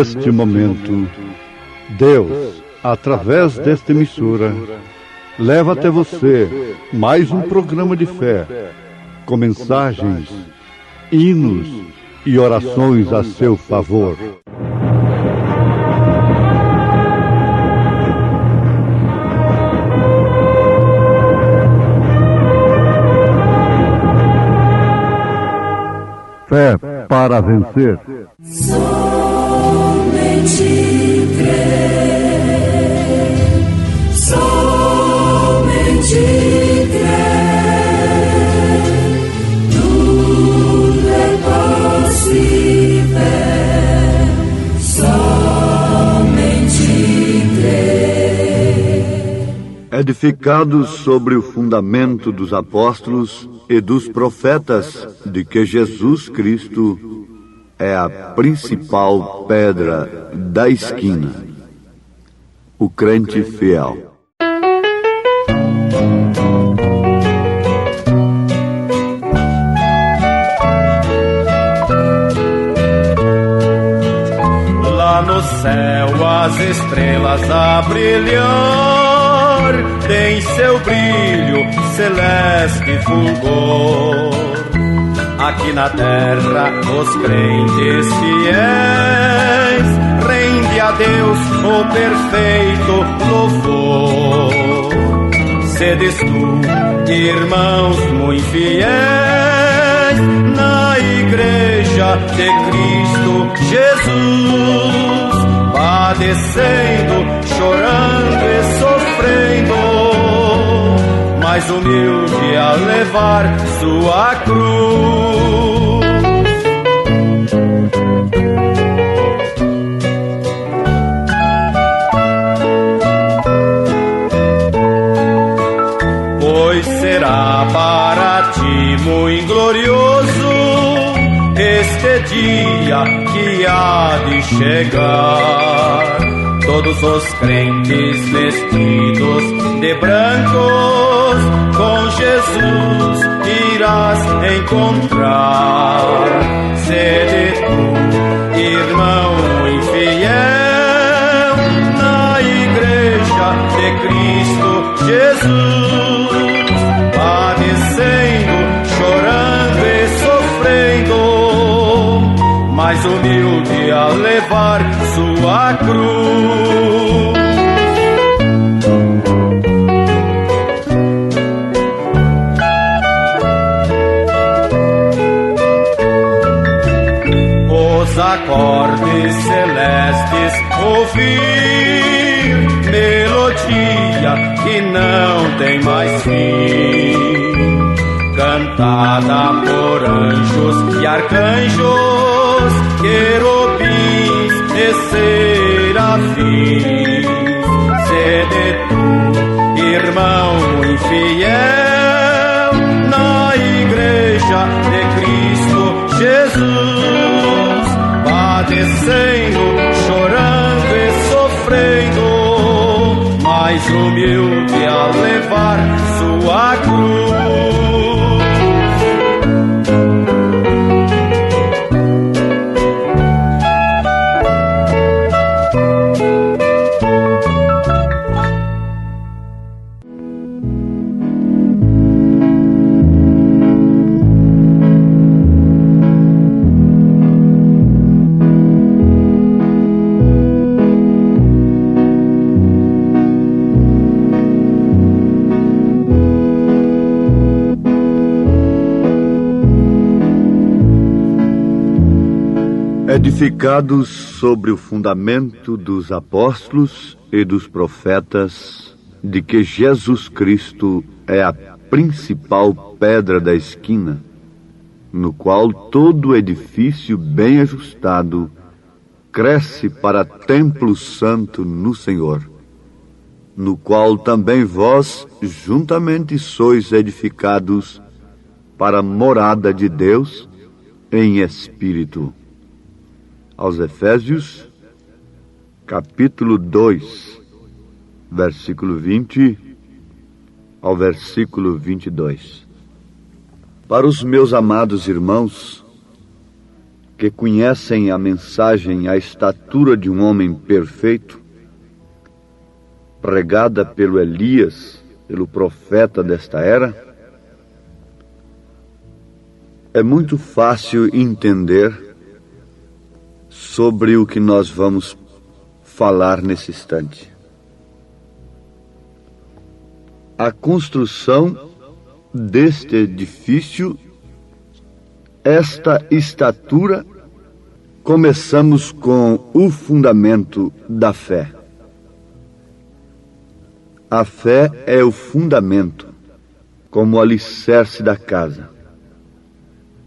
neste momento, Deus, através desta emissora, leva até você mais um programa de fé, com mensagens, hinos e orações a seu favor. Fé para vencer. Somente crer, somente crer, tudo é possível, somente crer. Edificados sobre o fundamento dos apóstolos e dos profetas de que Jesus Cristo é a principal pedra da esquina, o crente fiel. Lá no céu as estrelas a brilhar tem seu brilho celeste fulgor. Aqui na terra os crentes fiéis rende a Deus o perfeito louvor. Sedes tu, irmãos muito fiéis, na igreja de Cristo Jesus, padecendo, chorando e sofrendo, mais humilde a levar sua cruz. Pois será para ti muito glorioso este dia que há de chegar. Todos os crentes vestidos de brancos com Jesus irás encontrar. Sede tu, irmão infiel, na igreja de Cristo Jesus, padecendo, chorando e sofrendo, mais humilde a levar sua cruz. Os acordes celestes ouvir, melodia que não tem mais fim, cantada por anjos e arcanjos, querubins e serafins. Sede tu, irmão infiel, na igreja de Cristo Jesus, padecendo, chorando e sofrendo, mais humilde a levar sua cruz. Edificados sobre o fundamento dos apóstolos e dos profetas, de que Jesus Cristo é a principal pedra da esquina, no qual todo edifício bem ajustado cresce para templo santo no Senhor, no qual também vós juntamente sois edificados para a morada de Deus em espírito. Aos Efésios, capítulo 2, versículo 20 ao versículo 22. Para os meus amados irmãos, que conhecem a mensagem, a estatura de um homem perfeito, pregada pelo Elias, pelo profeta desta era, é muito fácil entender sobre o que nós vamos falar nesse instante. A construção deste edifício, esta estatura, começamos com o fundamento da fé. A fé é o fundamento, como o alicerce da casa.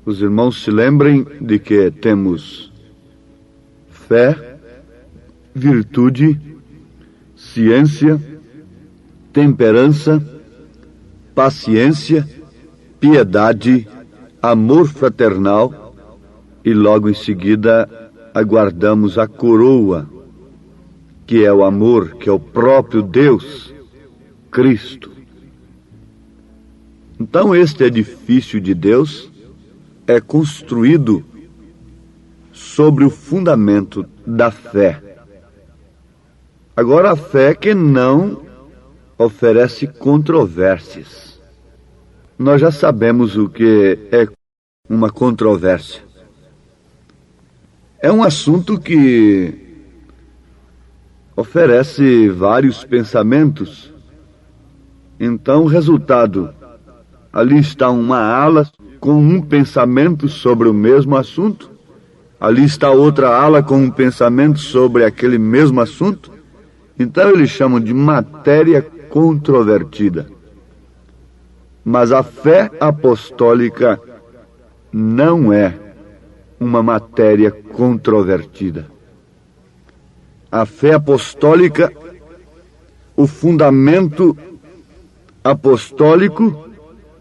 Os irmãos se lembrem de que temos fé, virtude, ciência, temperança, paciência, piedade, amor fraternal e logo em seguida aguardamos a coroa, que é o amor, que é o próprio Deus, Cristo. Então este edifício de Deus é construído sobre o fundamento da fé. Agora, a fé que não oferece controvérsias. Nós já sabemos o que é uma controvérsia. É um assunto que oferece vários pensamentos. Então, o resultado, ali está uma ala com um pensamento sobre o mesmo assunto, ali está outra ala com um pensamento sobre aquele mesmo assunto. Então eles chamam de matéria controvertida. Mas a fé apostólica não é uma matéria controvertida. A fé apostólica, o fundamento apostólico,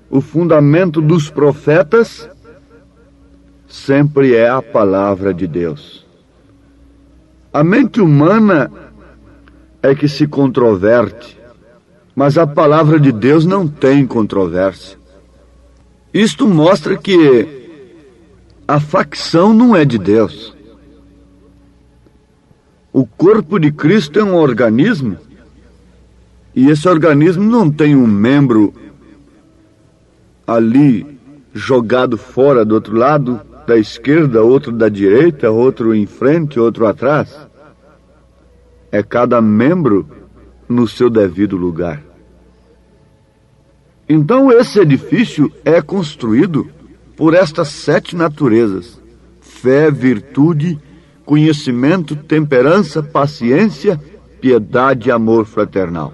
o fundamento dos profetas, sempre é a palavra de Deus. A mente humana é que se controverte, mas a palavra de Deus não tem controvérsia. Isto mostra que a facção não é de Deus. O corpo de Cristo é um organismo, e esse organismo não tem um membro ali jogado fora do outro lado, da esquerda, outro da direita, outro em frente, outro atrás. É cada membro no seu devido lugar. Então esse edifício é construído por estas 7 naturezas: fé, virtude, conhecimento, temperança, paciência, piedade e amor fraternal.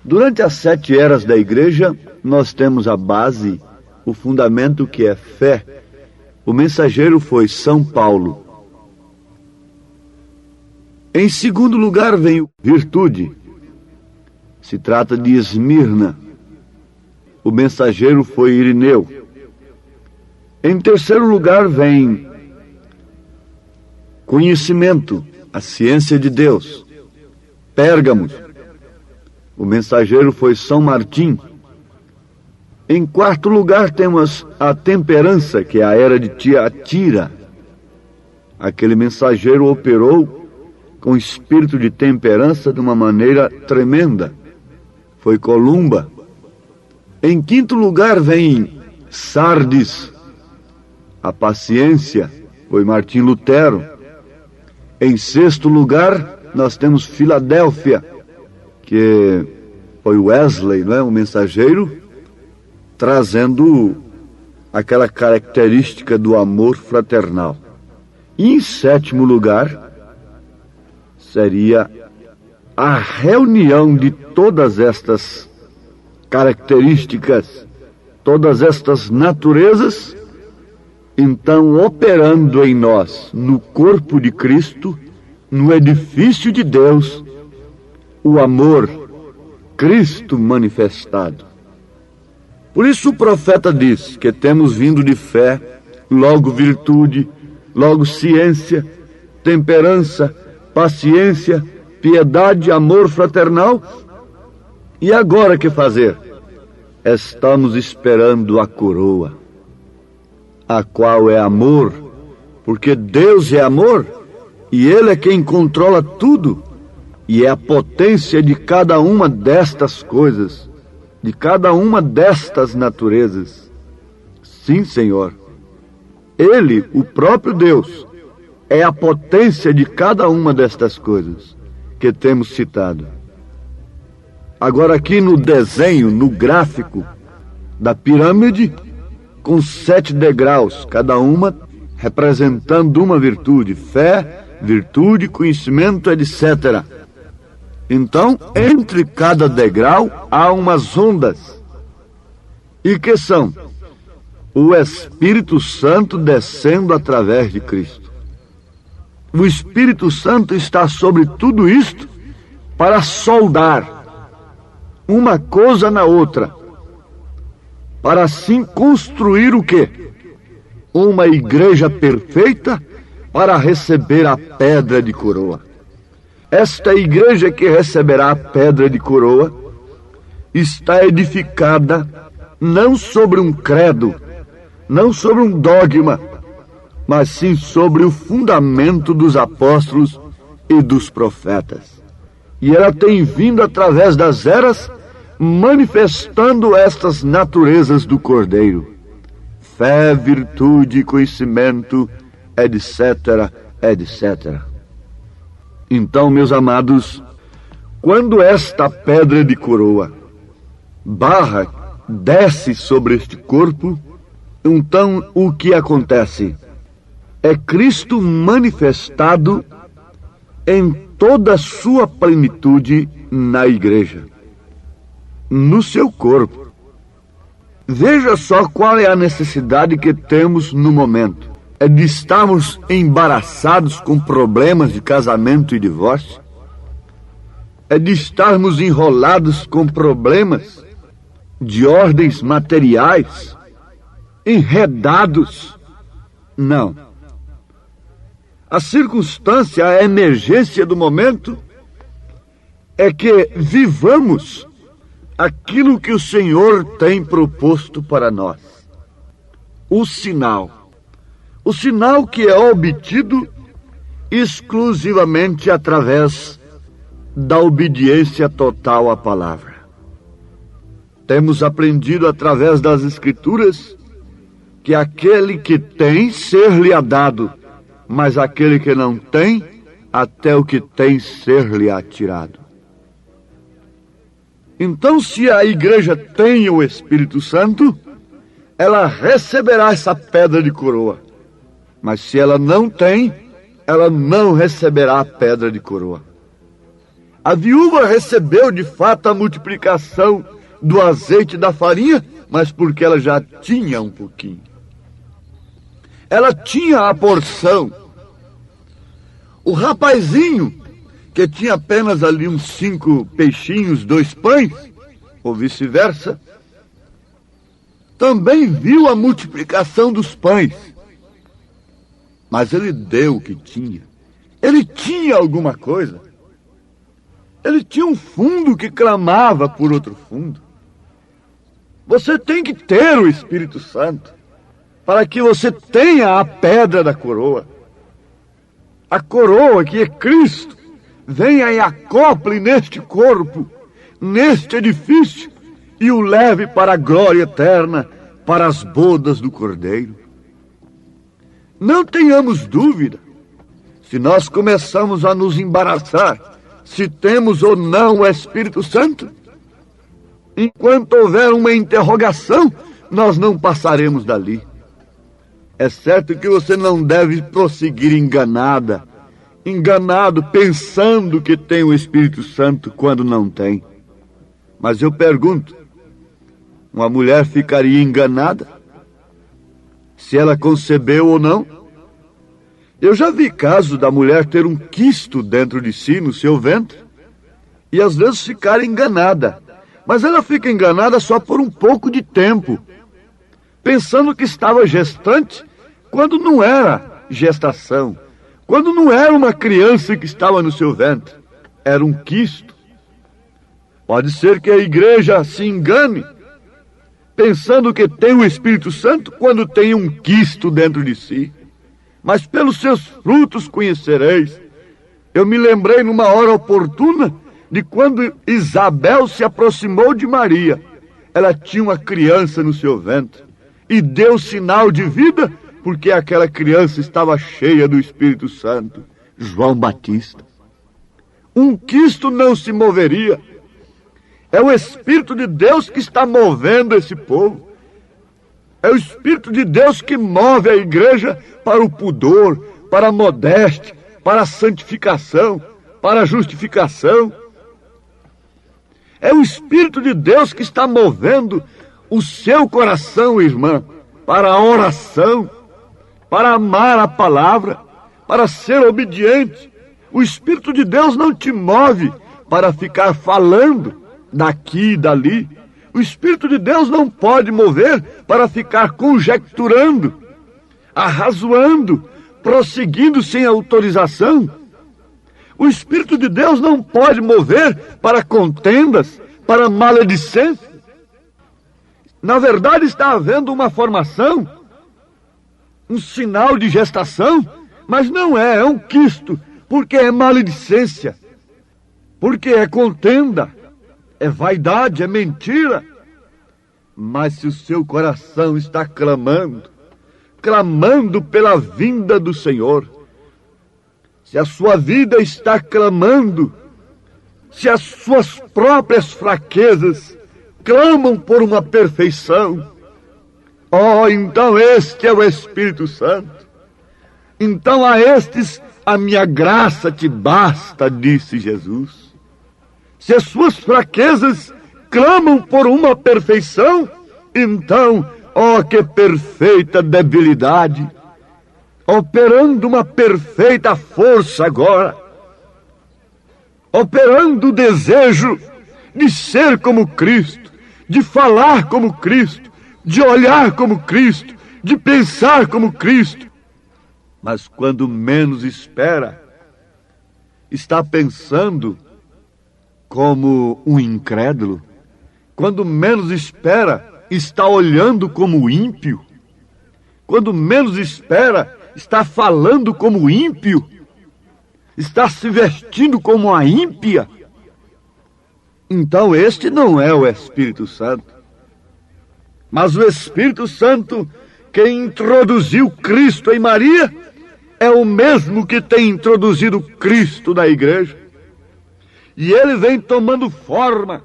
Durante as 7 eras da igreja, nós temos a base, o fundamento que é fé. O mensageiro foi São Paulo. Em segundo lugar vem virtude. Se trata de Esmirna. O mensageiro foi Irineu. Em terceiro lugar vem conhecimento, a ciência de Deus. Pérgamo. O mensageiro foi São Martim. Em quarto lugar temos a temperança, que é a era de Tiatira. Aquele mensageiro operou com espírito de temperança de uma maneira tremenda. Foi Columba. Em quinto lugar vem Sardes. A paciência foi Martim Lutero. Em sexto lugar nós temos Filadélfia, que foi Wesley, não é? O mensageiro, trazendo aquela característica do amor fraternal. E em sétimo lugar seria a reunião de todas estas características, todas estas naturezas, então operando em nós, no corpo de Cristo, no edifício de Deus, o amor, Cristo manifestado. Por isso o profeta diz que temos vindo de fé, logo virtude, logo ciência, temperança, paciência, piedade, amor fraternal. E agora que fazer? Estamos esperando a coroa, a qual é amor, Porque Deus é amor e Ele é quem controla tudo e é a potência de cada uma destas coisas, de cada uma destas naturezas. Sim, Senhor. Ele, o próprio Deus, é a potência de cada uma destas coisas que temos citado. Agora aqui no desenho, no gráfico da pirâmide, com 7 degraus, cada uma representando uma virtude: fé, virtude, conhecimento, etc. Então, entre cada degrau há umas ondas. E que são? O Espírito Santo descendo através de Cristo. O Espírito Santo está sobre tudo isto para soldar uma coisa na outra, para assim construir o quê? Uma igreja perfeita para receber a pedra de coroa. Esta igreja que receberá a pedra de coroa está edificada não sobre um credo, não sobre um dogma, mas sim sobre o fundamento dos apóstolos e dos profetas. E ela tem vindo através das eras, manifestando estas naturezas do Cordeiro: fé, virtude, conhecimento, etc., etc. Então, meus amados, quando esta pedra de coroa desce sobre este corpo, então o que acontece? É Cristo manifestado em toda a sua plenitude na igreja, no seu corpo. Veja só qual é a necessidade que temos no momento. É de estarmos embaraçados com problemas de casamento e divórcio? É de estarmos enrolados com problemas de ordens materiais? Enredados? Não. A circunstância, a emergência do momento é que vivamos aquilo que o Senhor tem proposto para nós. O sinal que é obtido exclusivamente através da obediência total à palavra. Temos aprendido através das Escrituras que aquele que tem, ser-lhe-á dado, mas aquele que não tem, até o que tem, ser-lhe-á tirado. Então, se a igreja tem o Espírito Santo, ela receberá essa pedra de coroa. Mas se ela não tem, ela não receberá a pedra de coroa. A viúva recebeu de fato a multiplicação do azeite e da farinha, mas porque ela já tinha um pouquinho. Ela tinha a porção. O rapazinho, que tinha apenas ali uns 5 peixinhos, 2 pães, ou vice-versa, também viu a multiplicação dos pães. Mas ele deu o que tinha. Ele tinha alguma coisa. Ele tinha um fundo que clamava por outro fundo. Você tem que ter o Espírito Santo para que você tenha a pedra da coroa. A coroa que é Cristo venha e acople neste corpo, neste edifício, e o leve para a glória eterna, para as bodas do Cordeiro. Não tenhamos dúvida, se nós começamos a nos embaraçar, se temos ou não o Espírito Santo, enquanto houver uma interrogação, nós não passaremos dali. É certo que você não deve prosseguir enganado, pensando que tem o Espírito Santo quando não tem. Mas eu pergunto, uma mulher ficaria enganada se ela concebeu ou não? Eu já vi casos da mulher ter um quisto dentro de si, no seu ventre, e às vezes ficar enganada. Mas ela fica enganada só por um pouco de tempo, pensando que estava gestante, quando não era gestação, quando não era uma criança que estava no seu ventre, era um quisto. Pode ser que a igreja se engane, pensando que tem o Espírito Santo quando tem um quisto dentro de si. mas pelos seus frutos conhecereis. Eu me lembrei numa hora oportuna de quando Isabel se aproximou de Maria. Ela tinha uma criança no seu ventre e deu sinal de vida, porque aquela criança estava cheia do Espírito Santo. João Batista. Um quisto não se moveria. É o Espírito de Deus que está movendo esse povo. É o Espírito de Deus que move a igreja para o pudor, para a modéstia, para a santificação, para a justificação. É o Espírito de Deus que está movendo o seu coração, irmã, para a oração, para amar a palavra, para ser obediente. O Espírito de Deus não te move para ficar falando daqui e dali. O Espírito de Deus não pode mover para ficar conjecturando, arrazoando, prosseguindo sem autorização. O Espírito de Deus não pode mover para contendas, para maledicência. Na verdade, está havendo uma formação, um sinal de gestação, mas não é um quisto, porque é maledicência, porque é contenda, é vaidade, é mentira. Mas se o seu coração está clamando pela vinda do Senhor, se a sua vida está clamando, se as suas próprias fraquezas clamam por uma perfeição, então este é o Espírito Santo. Então a estes a minha graça te basta, disse Jesus. Se as suas fraquezas clamam por uma perfeição, então, que perfeita debilidade, operando uma perfeita força agora, operando o desejo de ser como Cristo, de falar como Cristo, de olhar como Cristo, de pensar como Cristo. Mas quando menos espera, está pensando como um incrédulo. Quando menos espera, está olhando como ímpio. Quando menos espera, está falando como ímpio. Está se vestindo como uma ímpia. Então este não é o Espírito Santo. Mas o Espírito Santo que introduziu Cristo em Maria é o mesmo que tem introduzido Cristo na igreja. E ele vem tomando forma,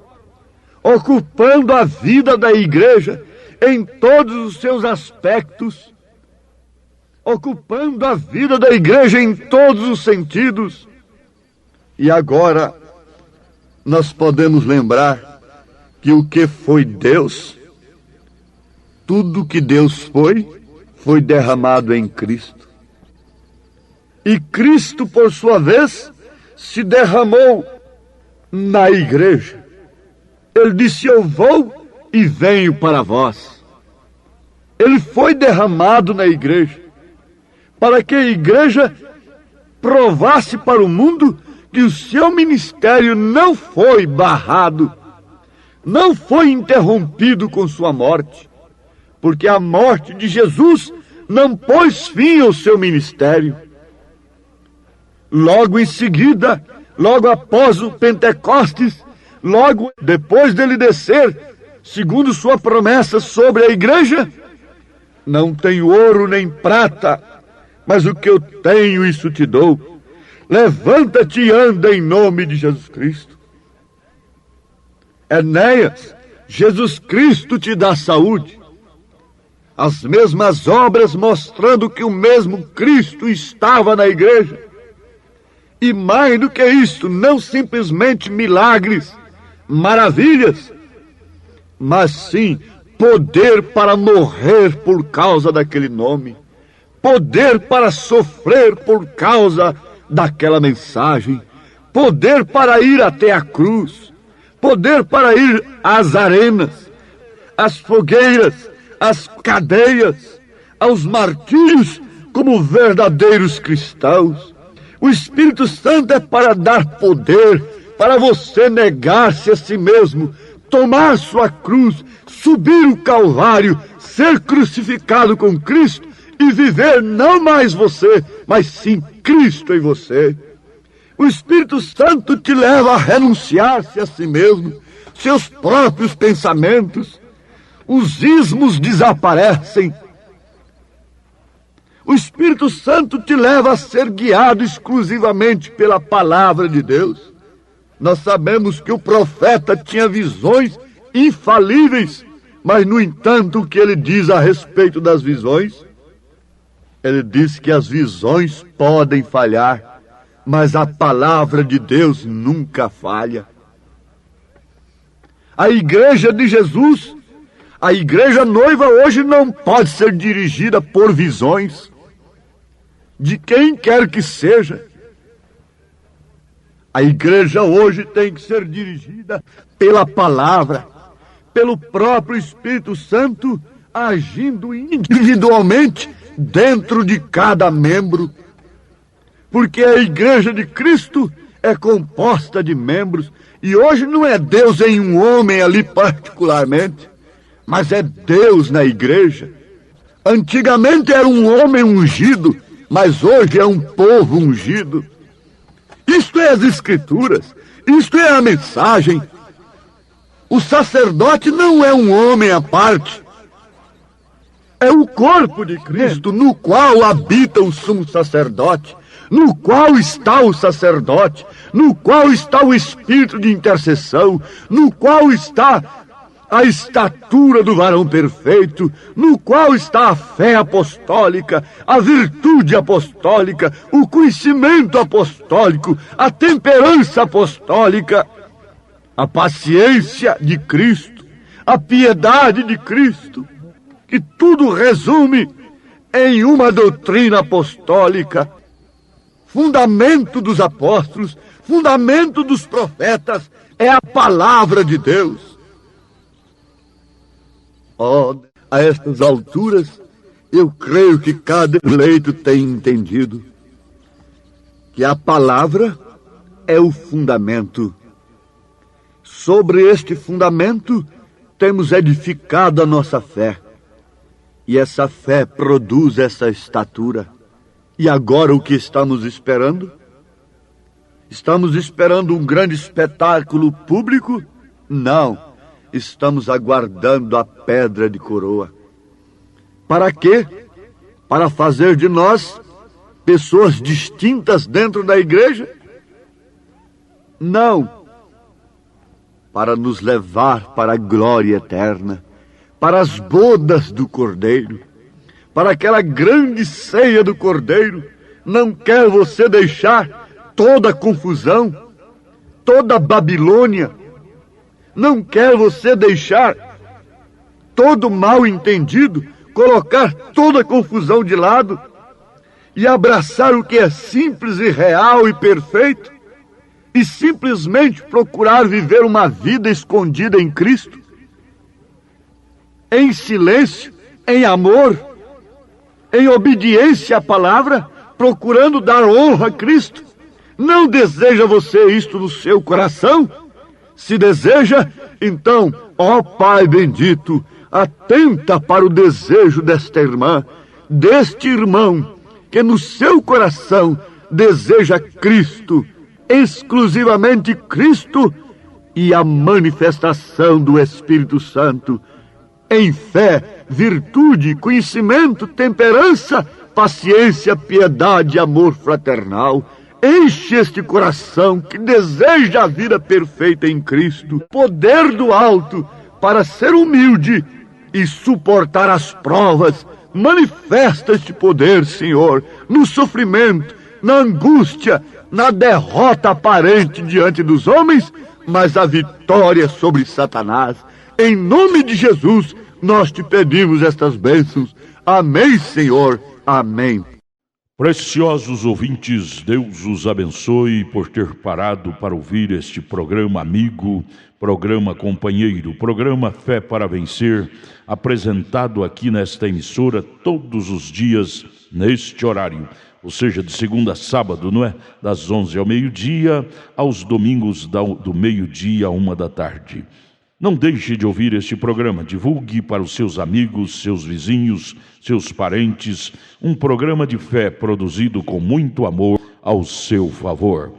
ocupando a vida da igreja em todos os seus aspectos, ocupando a vida da igreja em todos os sentidos. E agora nós podemos lembrar que o que foi Deus, tudo que Deus foi derramado em Cristo. E Cristo, por sua vez, se derramou na igreja. Ele disse: eu vou e venho para vós. Ele foi derramado na igreja, para que a igreja provasse para o mundo que o seu ministério não foi barrado, não foi interrompido com sua morte, porque a morte de Jesus não pôs fim ao seu ministério. Logo em seguida, logo após o Pentecostes, logo depois dele descer, segundo sua promessa sobre a igreja: não tenho ouro nem prata, mas o que eu tenho, isso te dou. Levanta-te e anda em nome de Jesus Cristo. Enéas, Jesus Cristo te dá saúde. As mesmas obras mostrando que o mesmo Cristo estava na igreja. E mais do que isso, não simplesmente milagres, maravilhas, mas sim poder para morrer por causa daquele nome, poder para sofrer por causa daquela mensagem, poder para ir até a cruz, poder para ir às arenas, às fogueiras, às cadeias, aos martírios como verdadeiros cristãos. O Espírito Santo é para dar poder, para você negar-se a si mesmo, tomar sua cruz, subir o Calvário, ser crucificado com Cristo e viver não mais você, mas sim Cristo em você. O Espírito Santo te leva a renunciar-se a si mesmo, seus próprios pensamentos. Os ismos desaparecem. O Espírito Santo te leva a ser guiado exclusivamente pela palavra de Deus. Nós sabemos que o profeta tinha visões infalíveis, mas, no entanto, o que ele diz a respeito das visões? Ele diz que as visões podem falhar, mas a palavra de Deus nunca falha. A igreja de Jesus, a igreja noiva hoje não pode ser dirigida por visões de quem quer que seja. A igreja hoje tem que ser dirigida pela palavra, pelo próprio Espírito Santo, agindo individualmente dentro de cada membro. Porque a igreja de Cristo é composta de membros, e hoje não é Deus em um homem ali particularmente, mas é Deus na igreja. Antigamente era um homem ungido, mas hoje é um povo ungido. Isto é as Escrituras, isto é a mensagem. O sacerdote não é um homem à parte, é o corpo de Cristo, no qual habita o sumo sacerdote, no qual está o sacerdote, no qual está o espírito de intercessão, no qual está a estatura do varão perfeito, no qual está a fé apostólica, a virtude apostólica, o conhecimento apostólico, a temperança apostólica, a paciência de Cristo, a piedade de Cristo, que tudo resume em uma doutrina apostólica, fundamento dos apóstolos, fundamento dos profetas, é a palavra de Deus. Oh, a estas alturas, eu creio que cada eleito tem entendido que a palavra é o fundamento. Sobre este fundamento, temos edificado a nossa fé. E essa fé produz essa estatura. E agora o que estamos esperando? Estamos esperando um grande espetáculo público? Não. Estamos aguardando a pedra de coroa. Para quê? Para fazer de nós pessoas distintas dentro da igreja? Não. Para nos levar para a glória eterna, para as bodas do Cordeiro, para aquela grande ceia do Cordeiro. Não quer você deixar toda a confusão, toda a Babilônia. Não quer você deixar todo mal entendido, colocar toda a confusão de lado e abraçar o que é simples e real e perfeito e simplesmente procurar viver uma vida escondida em Cristo, em silêncio, em amor, em obediência à palavra, procurando dar honra a Cristo. Não deseja você isto no seu coração? Se deseja, então, ó Pai bendito, atenta para o desejo desta irmã, deste irmão, que no seu coração deseja Cristo, exclusivamente Cristo, e a manifestação do Espírito Santo, em fé, virtude, conhecimento, temperança, paciência, piedade, amor fraternal. Enche este coração que deseja a vida perfeita em Cristo, poder do alto para ser humilde e suportar as provas. Manifesta este poder, Senhor, no sofrimento, na angústia, na derrota aparente diante dos homens, mas a vitória sobre Satanás. Em nome de Jesus, nós te pedimos estas bênçãos. Amém, Senhor. Amém. Preciosos ouvintes, Deus os abençoe por ter parado para ouvir este programa amigo, programa companheiro, programa Fé para Vencer, apresentado aqui nesta emissora todos os dias neste horário, ou seja, de segunda a sábado, não é? Das 11 ao meio-dia, aos domingos do meio-dia à 1 da tarde. Não deixe de ouvir este programa. Divulgue para os seus amigos, seus vizinhos, seus parentes. Um programa de fé produzido com muito amor ao seu favor.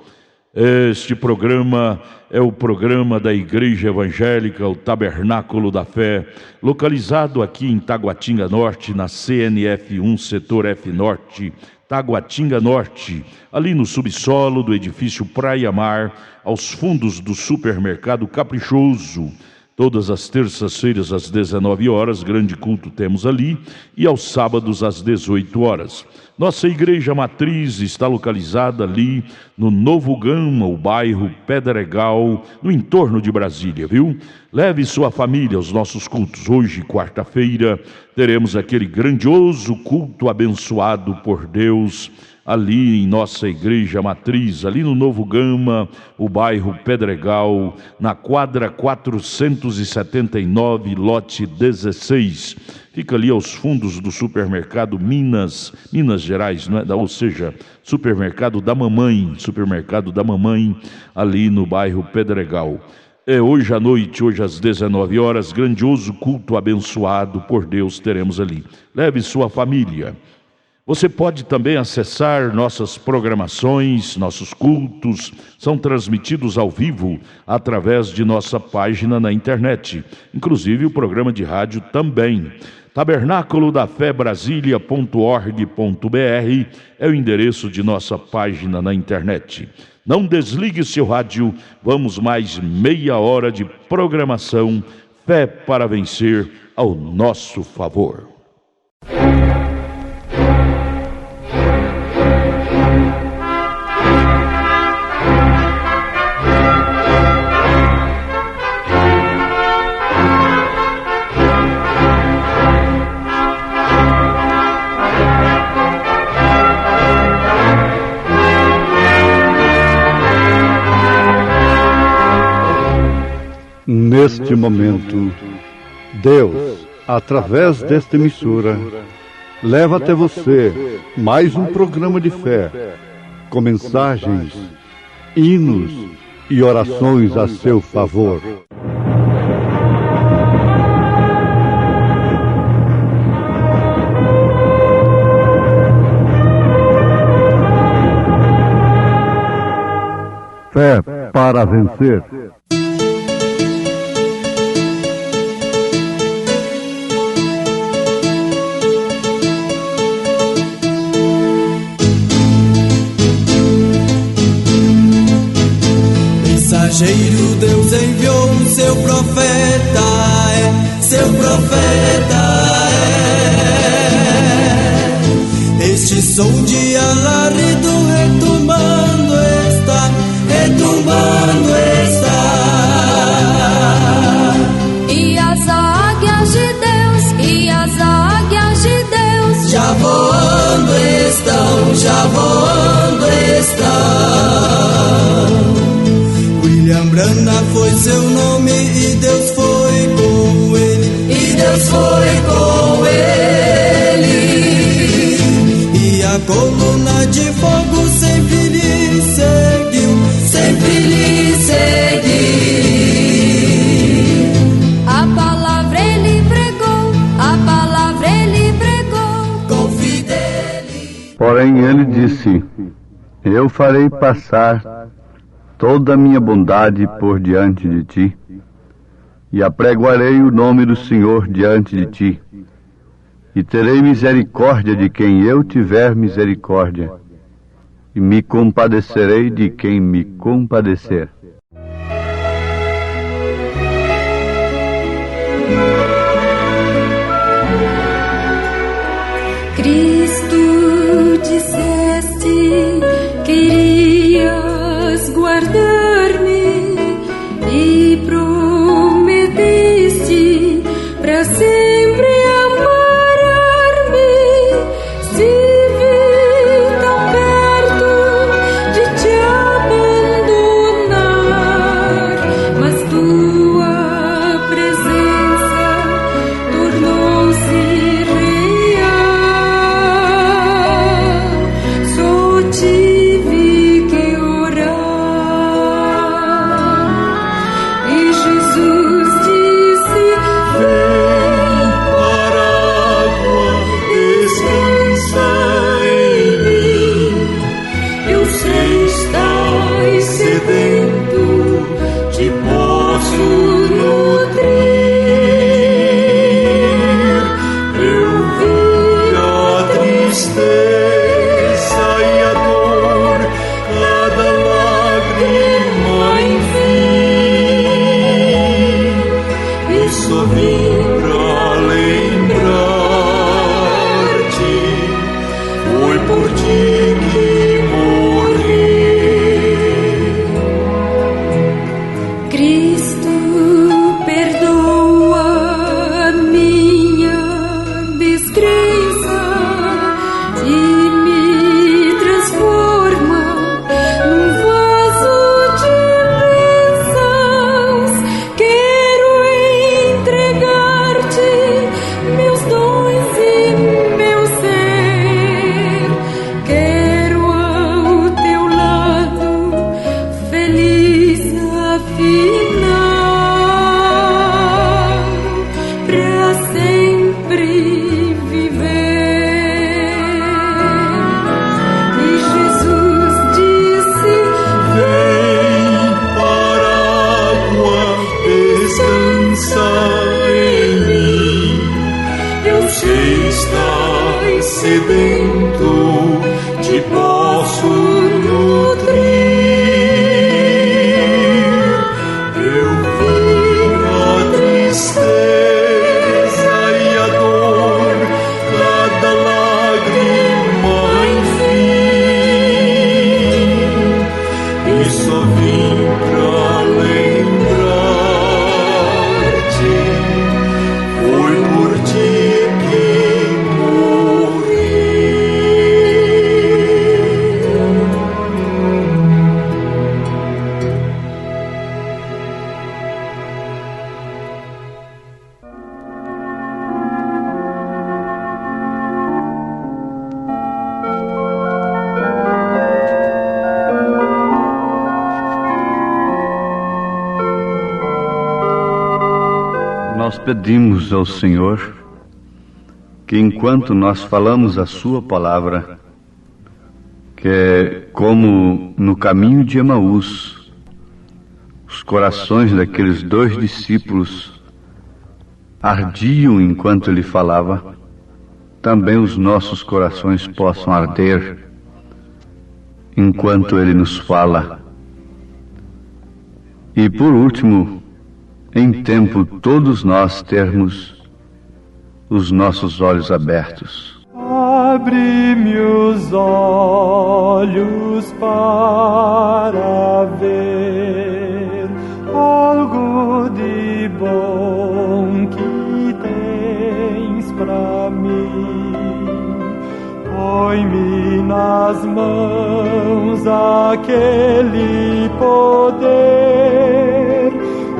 Este programa é o programa da Igreja Evangélica, o Tabernáculo da Fé, localizado aqui em Taguatinga Norte, na CNF 1, Setor F Norte, Taguatinga Norte, ali no subsolo do edifício Praia Mar, aos fundos do supermercado Caprichoso. Todas as terças-feiras às 19 horas, grande culto temos ali, e aos sábados às 18 horas. Nossa igreja matriz está localizada ali no Novo Gama, o bairro Pedregal, no entorno de Brasília, viu? Leve sua família aos nossos cultos. Hoje, quarta-feira, teremos aquele grandioso culto abençoado por Deus, ali em nossa igreja matriz, ali no Novo Gama, o bairro Pedregal, na quadra 479, lote 16. Fica ali aos fundos do supermercado Minas Gerais, não é? Ou seja, supermercado da mamãe, ali no bairro Pedregal. Hoje à noite, hoje às 19 horas, grandioso culto abençoado por Deus teremos ali. Leve sua família. Você pode também acessar nossas programações, nossos cultos, são transmitidos ao vivo através de nossa página na internet, inclusive o programa de rádio também. Tabernáculo da Fé Brasília.org.br é o endereço de nossa página na internet. Não desligue seu rádio, vamos mais meia hora de programação, Fé para Vencer ao nosso favor. Neste momento, Deus, através desta emissora, leva até você mais um programa de fé, com mensagens, hinos e orações a seu favor. Fé para vencer. Mensageiro Deus enviou seu profeta, seu profeta Este som de alarido retumbando está, E as águias de Deus, já voando estão. William Branham foi seu nome e Deus foi com ele, E a coluna de fogo sempre lhe seguiu, A palavra ele pregou, com fidelidade. Porém ele disse: Eu farei passar toda a minha bondade por diante de ti, e apregoarei o nome do Senhor diante de ti, e terei misericórdia de quem eu tiver misericórdia, e me compadecerei de quem me compadecer. Cristo disseste, querias guardar-me e prometeste para sempre amparar-me. Se vi tão perto de te abandonar, só vim pra lembrar-te, foi por ti que morri. Cristo perdoa a minha descrença e me transforma num vaso de bênçãos. Quero entregar-te meus dons e meu ser. Quero ao teu lado feliz afinal, pra sempre viver. E Jesus disse: Vem para a água, descansa em mim. Eu sei estás sedento, te posso nutrir. Eu vi a tristeza e a dor, cada lágrima enfim, e só vim pra lembrar-te, foi por ti que morri. Nós pedimos ao Senhor que enquanto nós falamos a sua palavra, que é como no caminho de Emaús, os corações daqueles 2 discípulos ardiam enquanto ele falava, também os nossos corações possam arder enquanto ele nos fala. E por último, em tempo todos nós termos os nossos olhos abertos. Abre-me os olhos para ver algo de bom que tens pra mim. Põe-me nas mãos aquele poder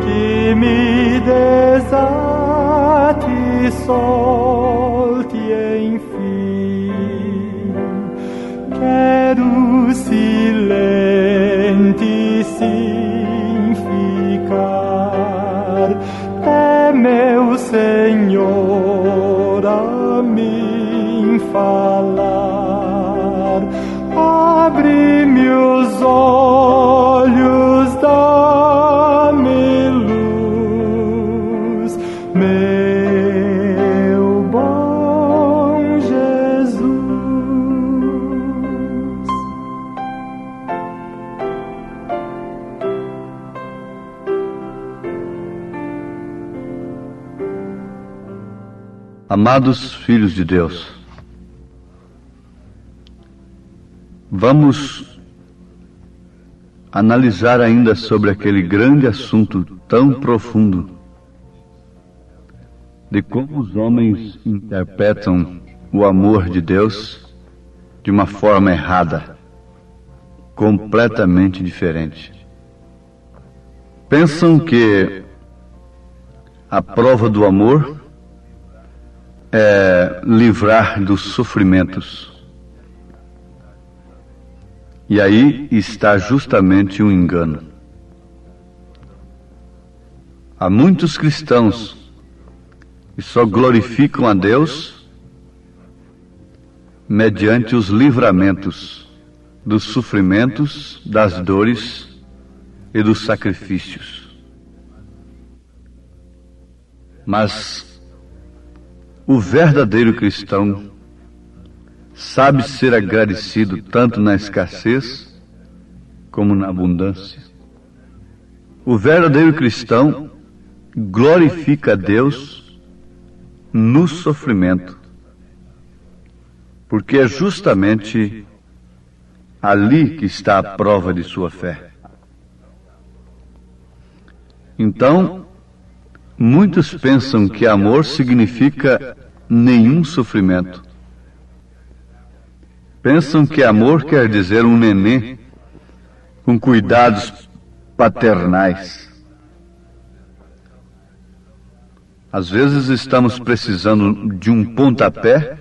que me desate e solte enfim. Quero silente ficar, é meu Senhor a mim falar. Abre-me os olhos, dá-me luz, meu bom Jesus. Amados filhos de Deus, vamos analisar ainda sobre aquele grande assunto tão profundo de como os homens interpretam o amor de Deus de uma forma errada, completamente diferente. Pensam que a prova do amor é livrar dos sofrimentos. E aí está justamente um engano. Há muitos cristãos que só glorificam a Deus mediante os livramentos dos sofrimentos, das dores e dos sacrifícios. Mas o verdadeiro cristão sabe ser agradecido tanto na escassez como na abundância. O verdadeiro cristão glorifica a Deus no sofrimento, porque é justamente ali que está a prova de sua fé. Então, muitos pensam que amor significa nenhum sofrimento. Pensam que amor quer dizer um nenê com cuidados paternais. Às vezes estamos precisando de um pontapé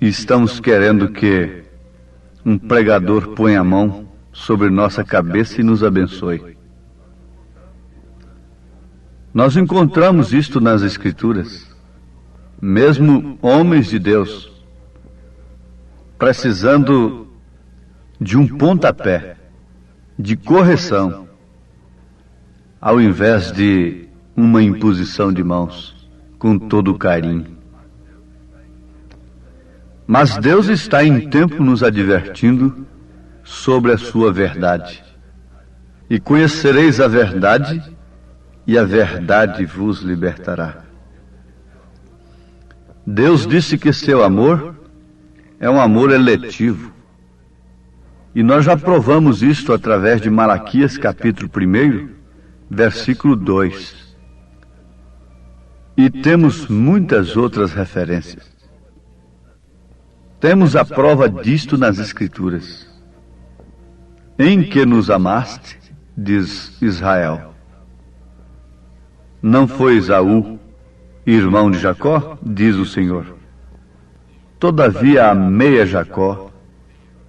e estamos querendo que um pregador ponha a mão sobre nossa cabeça e nos abençoe. Nós encontramos isto nas Escrituras. Mesmo homens de Deus precisando de um pontapé, de correção, ao invés de uma imposição de mãos, com todo o carinho. Mas Deus está em tempo nos advertindo sobre a sua verdade. E conhecereis a verdade, e a verdade vos libertará. Deus disse que seu amor é um amor eletivo. E nós já provamos isto através de Malaquias capítulo 1, versículo 2. E temos muitas outras referências. Temos a prova disto nas Escrituras. Em que nos amaste, diz Israel. Não foi Esaú, irmão de Jacó, diz o Senhor. Todavia amei a Jacó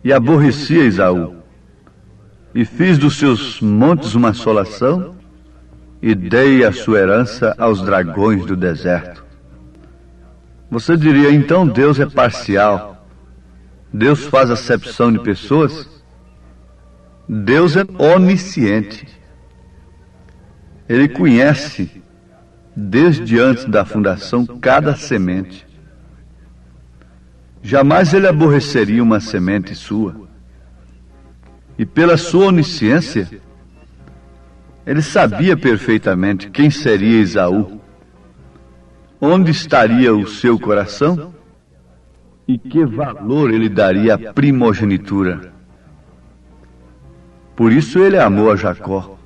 e aborreci a Esaú, e fiz dos seus montes uma assolação, e dei a sua herança aos dragões do deserto. Você diria, então Deus é parcial, Deus faz acepção de pessoas? Deus é onisciente. Ele conhece, desde antes da fundação, cada semente. Jamais ele aborreceria uma semente sua. E pela sua onisciência, ele sabia perfeitamente quem seria Esaú, onde estaria o seu coração e que valor ele daria à primogenitura. Por isso ele amou a Jacó,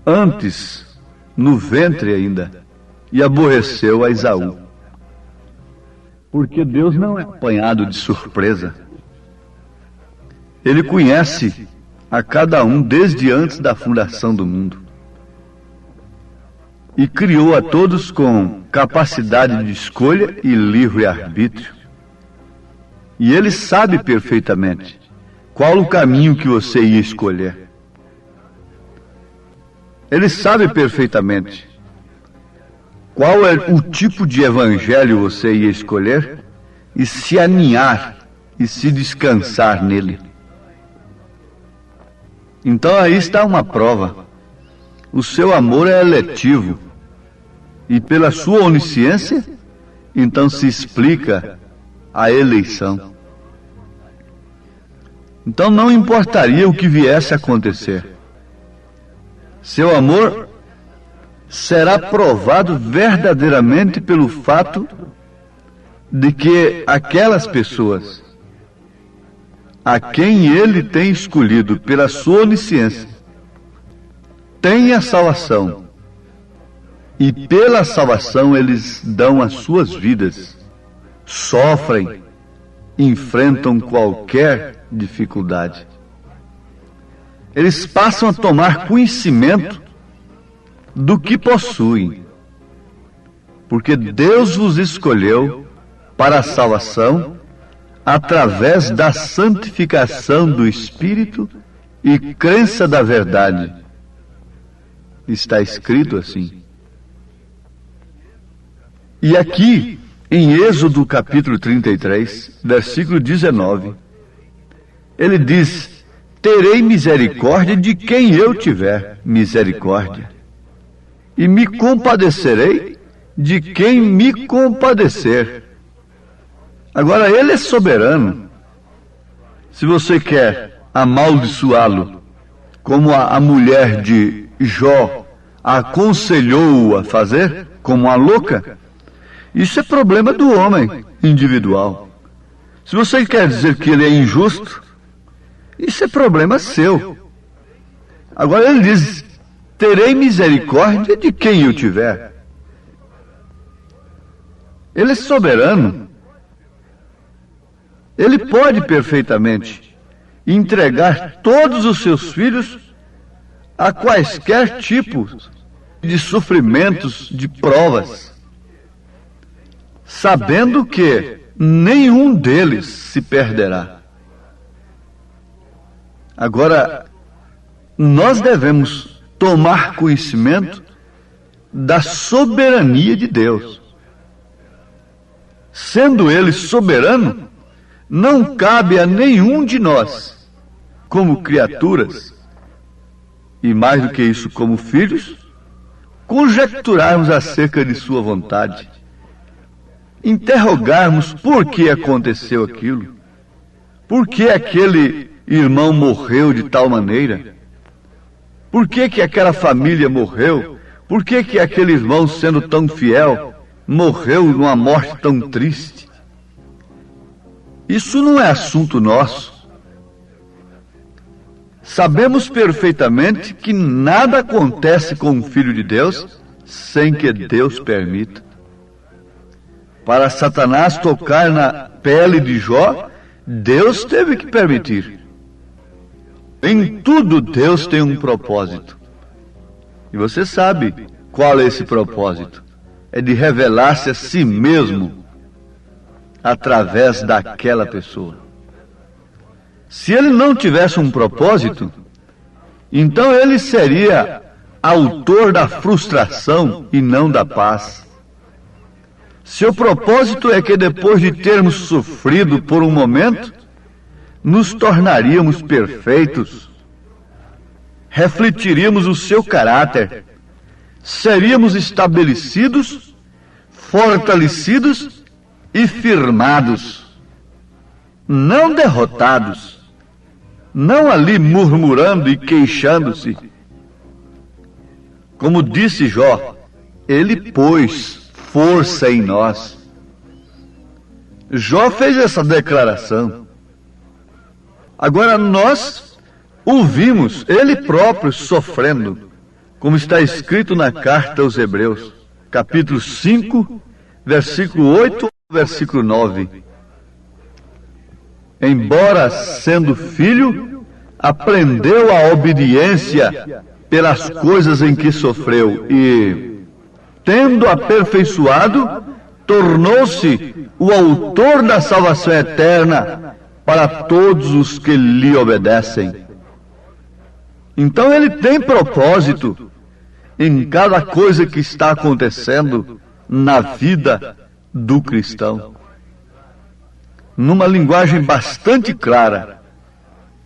antes, no ventre ainda, e aborreceu a Esaú. Porque Deus não é apanhado de surpresa. Ele conhece a cada um desde antes da fundação do mundo. E criou a todos com capacidade de escolha e livre-arbítrio. E Ele sabe perfeitamente qual o caminho que você ia escolher. Ele sabe perfeitamente qual é o tipo de evangelho você ia escolher e se aninhar e se descansar nele. Então aí está uma prova. O seu amor é eletivo. E pela sua onisciência, então se explica a eleição. Então não importaria o que viesse a acontecer. Seu amor será provado verdadeiramente pelo fato de que aquelas pessoas a quem ele tem escolhido pela sua onisciência têm a salvação, e pela salvação eles dão as suas vidas, sofrem, enfrentam qualquer dificuldade. Eles passam a tomar conhecimento do que possuem, porque Deus vos escolheu para a salvação através da santificação do Espírito e crença da verdade. Está escrito assim. E aqui, em Êxodo capítulo 33, versículo 19, ele diz: terei misericórdia de quem eu tiver misericórdia, e me compadecerei de quem me compadecer. Agora, ele é soberano. Se você quer amaldiçoá-lo, como a mulher de Jó aconselhou-o a fazer, como uma louca, isso é problema do homem individual. Se você quer dizer que ele é injusto, isso é problema seu. Agora ele diz: terei misericórdia de quem eu tiver. Ele é soberano. Ele pode perfeitamente entregar todos os seus filhos a quaisquer tipos de sofrimentos, de provas, sabendo que nenhum deles se perderá. Agora, nós devemos tomar conhecimento da soberania de Deus. Sendo Ele soberano, não cabe a nenhum de nós, como criaturas, e mais do que isso, como filhos, conjecturarmos acerca de sua vontade, interrogarmos por que aconteceu aquilo, por que aquele irmão morreu de tal maneira, por que aquela família morreu, por que aquele irmão, sendo tão fiel, morreu numa morte tão triste. Isso não é assunto nosso. Sabemos perfeitamente que nada acontece com o Filho de Deus sem que Deus permita. Para Satanás tocar na pele de Jó, Deus teve que permitir. Em tudo Deus tem um propósito. E você sabe qual é esse propósito. É de revelar-se a si mesmo através daquela pessoa. Se ele não tivesse um propósito, então ele seria autor da frustração e não da paz. Seu propósito é que depois de termos sofrido por um momento, nos tornaríamos perfeitos, refletiríamos o seu caráter, seríamos estabelecidos, fortalecidos e firmados, não derrotados, não ali murmurando e queixando-se. Como disse Jó, ele pôs força em nós. Jó fez essa declaração. Agora nós o vimos, ele próprio sofrendo, como está escrito na carta aos Hebreus, capítulo 5, versículo 8, versículo 9. Embora sendo filho, aprendeu a obediência pelas coisas em que sofreu e, tendo aperfeiçoado, tornou-se o autor da salvação eterna para todos os que lhe obedecem. Então ele tem propósito em cada coisa que está acontecendo na vida do cristão. Numa linguagem bastante clara,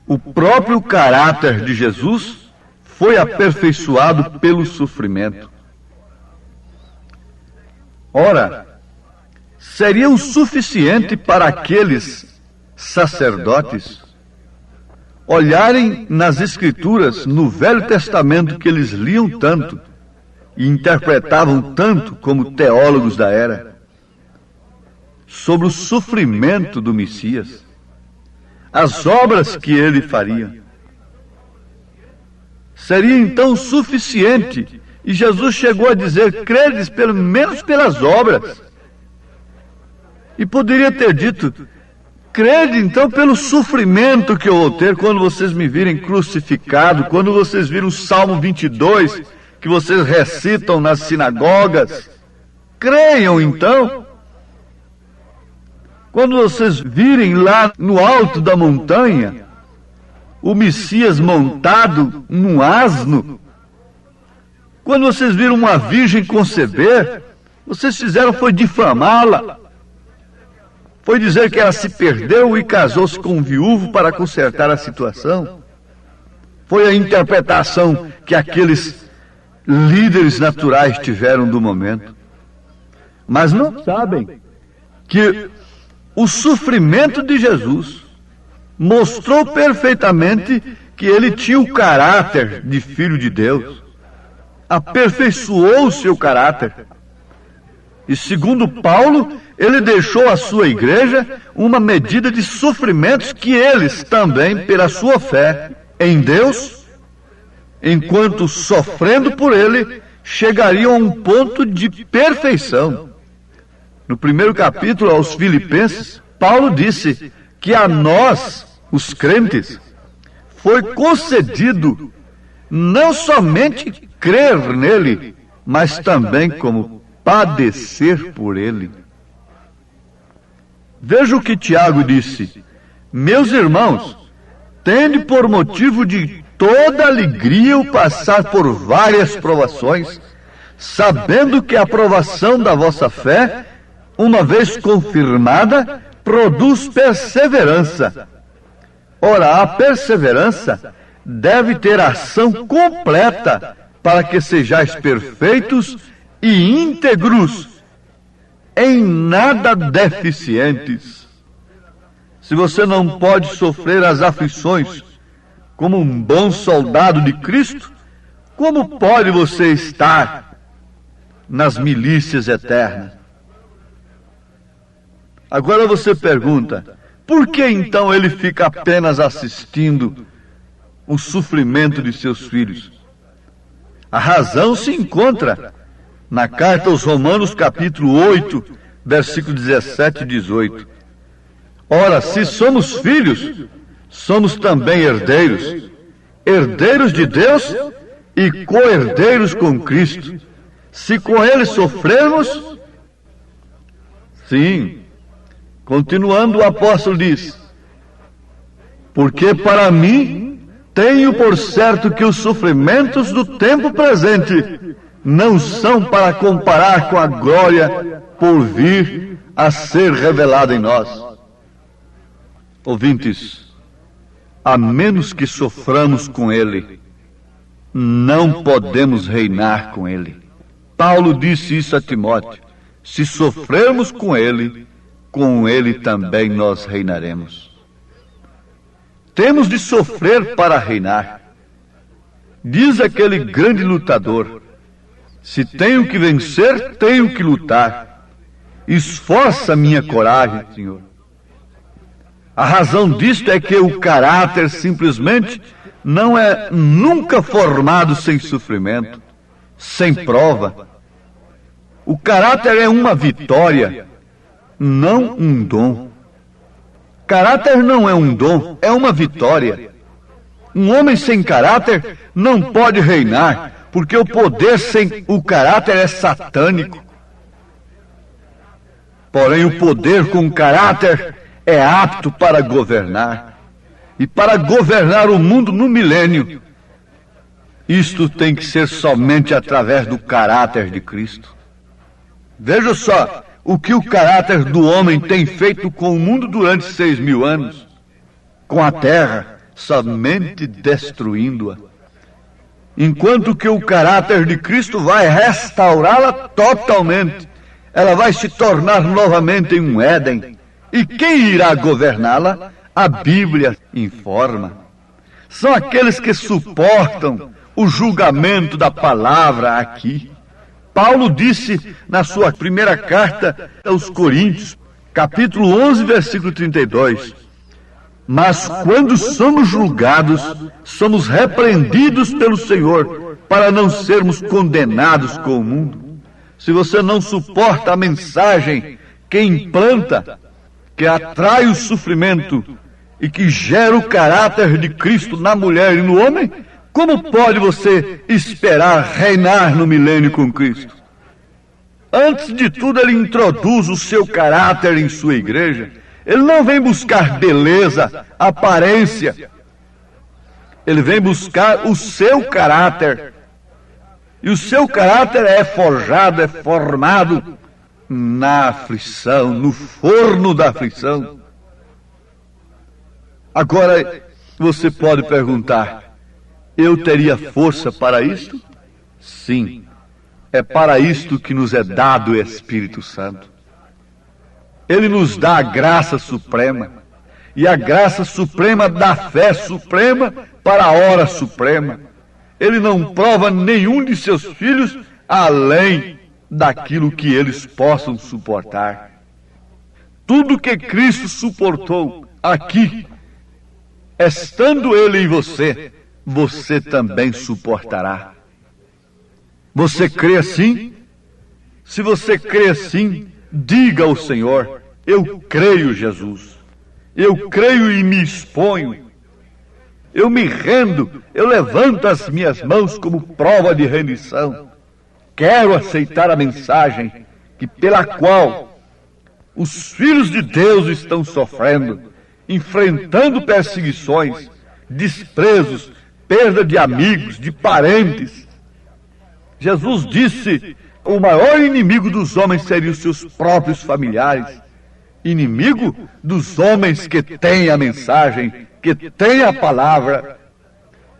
o próprio caráter de Jesus foi aperfeiçoado pelo sofrimento. Ora, seria o suficiente para aqueles sacerdotes olharem nas Escrituras, no Velho Testamento, que eles liam tanto e interpretavam tanto como teólogos da era, sobre o sofrimento do Messias, as obras que ele faria. Seria então suficiente, e Jesus chegou a dizer: credes pelo menos pelas obras. E poderia ter dito: crede então pelo sofrimento que eu vou ter quando vocês me virem crucificado, quando vocês viram o Salmo 22, que vocês recitam nas sinagogas. Creiam então. Quando vocês virem lá no alto da montanha o Messias montado num asno, quando vocês viram uma virgem conceber, vocês fizeram foi difamá-la, foi dizer que ela se perdeu e casou-se com um viúvo para consertar a situação. Foi a interpretação que aqueles líderes naturais tiveram do momento. Mas não sabem que o sofrimento de Jesus mostrou perfeitamente que ele tinha o caráter de Filho de Deus. aperfeiçoou o seu caráter. E segundo Paulo, ele deixou à sua igreja uma medida de sofrimentos que eles também, pela sua fé em Deus, enquanto sofrendo por ele, chegariam a um ponto de perfeição. No primeiro capítulo aos Filipenses, Paulo disse que a nós, os crentes, foi concedido não somente crer nele, mas também como padecer por ele. Veja o que Tiago disse: meus irmãos, tende por motivo de toda alegria o passar por várias provações, sabendo que a provação da vossa fé, uma vez confirmada, produz perseverança. Ora, a perseverança deve ter ação completa para que sejais perfeitos e íntegros, em nada deficientes. Se você não pode sofrer as aflições como um bom soldado de Cristo, como pode você estar nas milícias eternas? Agora você pergunta, por que então ele fica apenas assistindo o sofrimento de seus filhos? A razão se encontra na carta aos Romanos, capítulo 8, versículo 17 e 18. Ora, se somos filhos, somos também herdeiros, herdeiros de Deus e co-herdeiros com Cristo. Se com ele sofrermos, sim. Continuando, o apóstolo diz: porque para mim tenho por certo que os sofrimentos do tempo presente não são para comparar com a glória por vir a ser revelada em nós. Ouvintes, a menos que soframos com ele, não podemos reinar com ele. Paulo disse isso a Timóteo: se sofrermos com ele também nós reinaremos. Temos de sofrer para reinar. Diz aquele grande lutador: se tenho que vencer, tenho que lutar. Esforça minha coragem, Senhor. A razão disto é que o caráter simplesmente não é nunca formado sem sofrimento, sem prova. O caráter é uma vitória, não um dom. Caráter não é um dom, é uma vitória. Um homem sem caráter não pode reinar, porque o poder sem o caráter é satânico. Porém, o poder com caráter é apto para governar. E para governar o mundo no milênio, isto tem que ser somente através do caráter de Cristo. Veja só o que o caráter do homem tem feito com o mundo durante 6.000 anos, com a terra, somente destruindo-a. Enquanto que o caráter de Cristo vai restaurá-la totalmente. Ela vai se tornar novamente um Éden. E quem irá governá-la? A Bíblia informa. São aqueles que suportam o julgamento da palavra aqui. Paulo disse na sua primeira carta aos Coríntios, capítulo 11, versículo 32, mas quando somos julgados, somos repreendidos pelo Senhor, para não sermos condenados com o mundo. Se você não suporta a mensagem que implanta, que atrai o sofrimento e que gera o caráter de Cristo na mulher e no homem, como pode você esperar reinar no milênio com Cristo? Antes de tudo, ele introduz o seu caráter em sua igreja. Ele não vem buscar beleza, aparência. Ele vem buscar o seu caráter. E o seu caráter é forjado, é formado na aflição, no forno da aflição. Agora, você pode perguntar: eu teria força para isto? Sim, é para isto que nos é dado o Espírito Santo. Ele nos dá a graça suprema, e a graça suprema da fé suprema para a hora suprema. ele não prova nenhum de seus filhos além daquilo que eles possam suportar. Tudo que Cristo suportou aqui, estando ele em você, você também suportará. Você crê assim? Se você crê assim, diga ao Senhor: eu creio, Jesus. Eu creio e me exponho. Eu me rendo, eu levanto as minhas mãos como prova de rendição. Quero aceitar a mensagem pela qual os filhos de Deus estão sofrendo, enfrentando perseguições, desprezos, perda de amigos, de parentes. Jesus disse: o maior inimigo dos homens seriam os seus próprios familiares. Inimigo dos homens que têm a mensagem, que têm a palavra.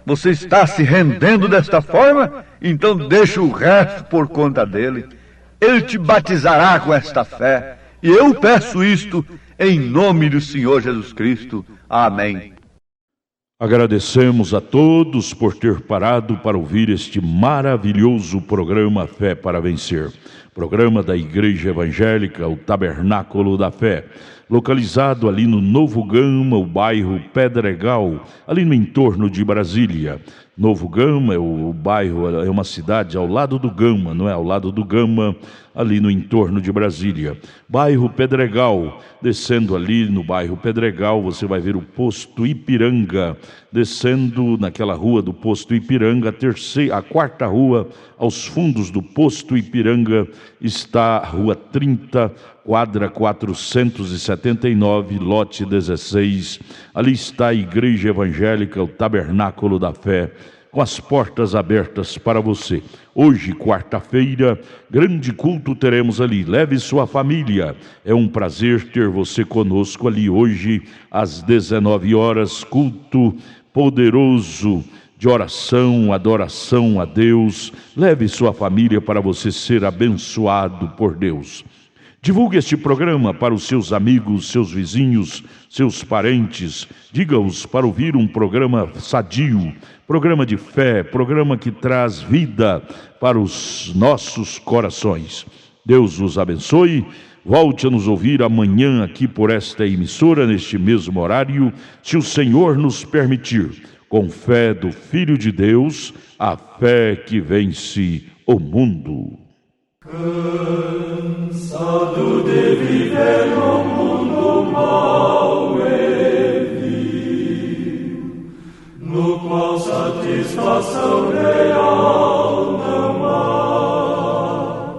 Você está se rendendo desta forma? Então deixa o resto por conta dele. Ele te batizará com esta fé. E eu peço isto em nome do Senhor Jesus Cristo. Amém. Agradecemos a todos por ter parado para ouvir este maravilhoso programa Fé para Vencer. Programa da Igreja Evangélica, o Tabernáculo da Fé, localizado ali no Novo Gama, o bairro Pedregal, ali no entorno de Brasília. Novo Gama, o bairro, é uma cidade ao lado do Gama, não é? Ao lado do Gama, ali no entorno de Brasília. Bairro Pedregal, descendo ali no bairro Pedregal, você vai ver o posto Ipiranga. Descendo naquela rua do posto Ipiranga, a quarta rua, aos fundos do posto Ipiranga, está a rua 30, quadra 479, lote 16. Ali está a Igreja Evangélica, o Tabernáculo da Fé, com as portas abertas para você. Hoje, quarta-feira, grande culto teremos ali. Leve sua família. É um prazer ter você conosco ali hoje, às 19 horas, culto poderoso de oração, adoração a Deus. Leve sua família para você ser abençoado por Deus. Divulgue este programa para os seus amigos, seus vizinhos, seus parentes. Diga-os para ouvir um programa sadio, programa de fé, programa que traz vida para os nossos corações. Deus os abençoe. Volte a nos ouvir amanhã aqui por esta emissora, neste mesmo horário, se o Senhor nos permitir. Com fé do Filho de Deus, a fé que vence o mundo. Cansado de viver no mundo mau e vil, no qual satisfação real não há,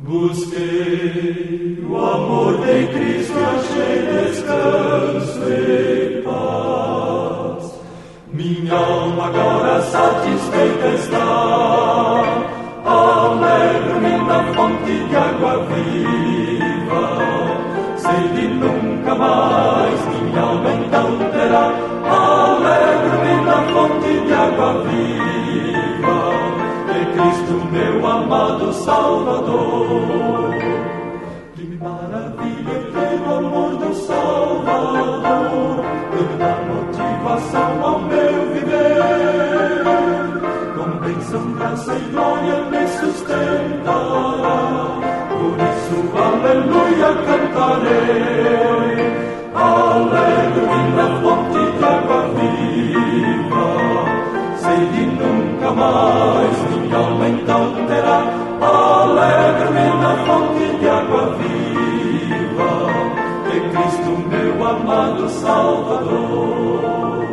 busquei o amor de Cristo e achei descanso e paz. Minha alma agora satisfeita está, alegro-me na fonte de água viva, sei de nunca mais minha alma então terá. Alegro-me na fonte de água viva, de Cristo meu amado Salvador. Que maravilha ter o amor do Salvador, tanta motivação ao meu viver. Com bênção, graça e glória me sustentará, por isso aleluia cantarei. Alegro-me na fonte de água viva, sei de nunca mais minha alma então terá. Alegro-me na fonte de água viva, de Cristo meu amado Salvador.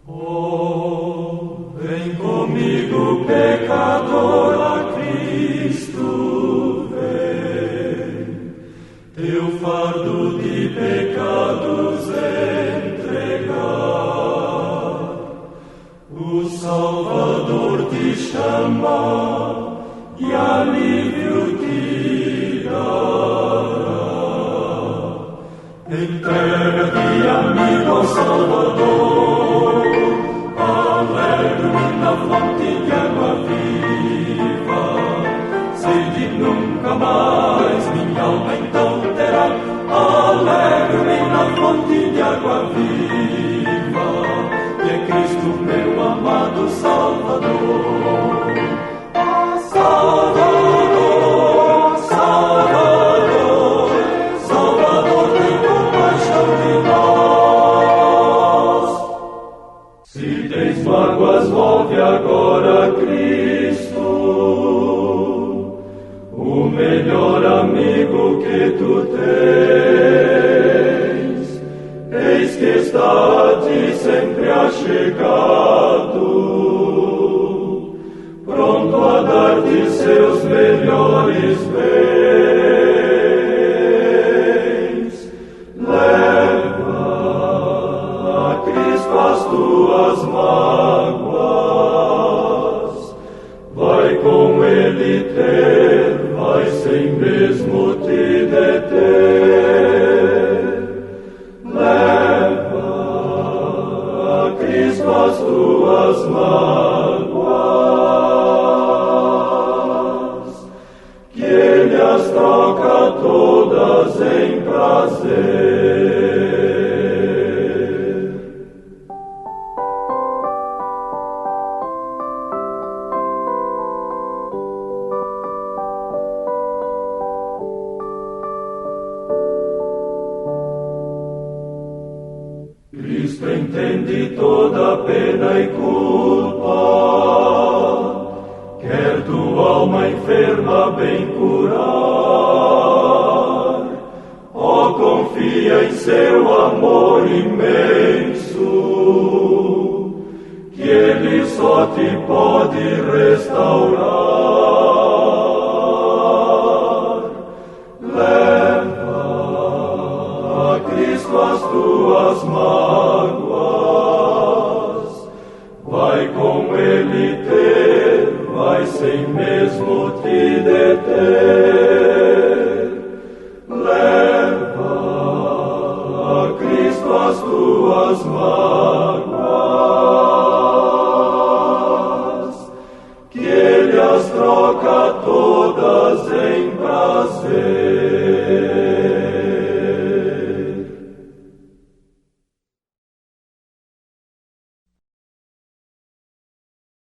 Oh, vem comigo, pecador, a Cristo vem, teu fardo de pecados entregar. O Salvador te chama e alívio te dará. Entrega-te, amigo, ao Salvador. Alegro-me na fonte de água viva, sei de nunca mais minha alma então terá. Alegro-me na fonte de água viva, de Cristo meu amado melhor amigo que tu tens. Eis que está a ti sempre achegado, pronto a dar-te seus melhores bens. Leva a Cristo as tuas mágoas, vai com Ele ter, vai sem mesmo te deter. Leva a Cristo as tuas mágoas, que Ele as troca todas em prazer. Cristo entende toda pena e culpa, quer tua alma enferma bem curar. Oh, confia em seu amor imenso, que Ele só te pode restaurar. Leva a Cristo as tuas mágoas, vai com Ele ter, vai sem mesmo te deter. Leva a Cristo as tuas mágoas, que Ele as troca todas em prazer.